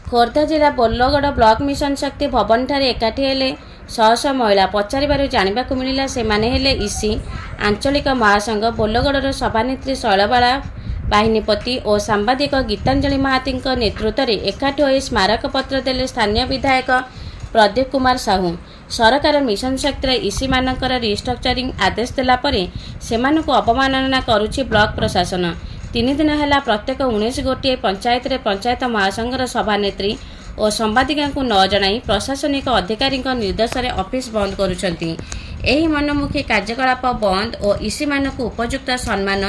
खोर्धा जिला बोल्लगड़ block mission शक्ति भवन ठारे एकाठी हेले शह शह महिला पचारिबारु जानिबाकु मिलिला सेमाने हेले इसी आंचलिक महासंघ बोल्लगड़र सभानेत्री शैलबाला बाहिनीपति और सांबादिक गीतांजलि महाती नेतृत्व में एकाठी हो स्मारक पत्र देले स्थानीय विधायक प्रदीप कुमार साहू। सरकार मिशन शक्तिर इसी मानकर रिस्ट्रक्चरिंग आदेश देला परे सेमानकु अपमानना करुछि ब्लॉक प्रशासन। 3 दिन है प्रत्येक 19 गोटे पंचायत रे पंचायत महासंघर सभानेत्री और संवादिका को न जनाई प्रशासनिक अधिकारी निर्देश में ऑफिस बंद करुछंती। एही मनमुखी कार्यकलाप बंद और इसी मानक उपयुक्त सम्मान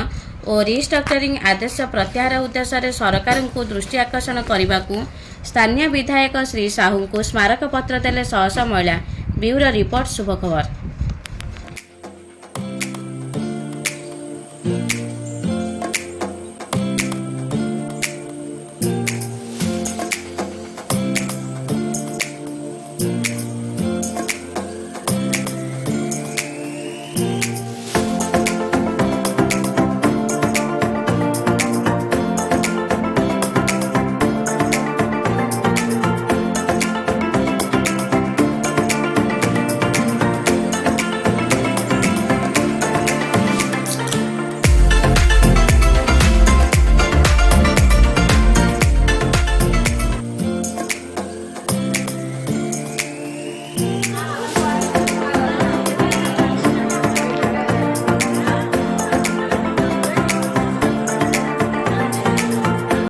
और रिस्ट्रक्चरिंग आदेश प्रत्याहार उद्देश्य सरकार को दृष्टि आकर्षण करने को स्थानीय विधायक श्री साहू को स्मारक पत्र देले शह शह महिला। ब्यूरो रिपोर्ट शुभ खबर।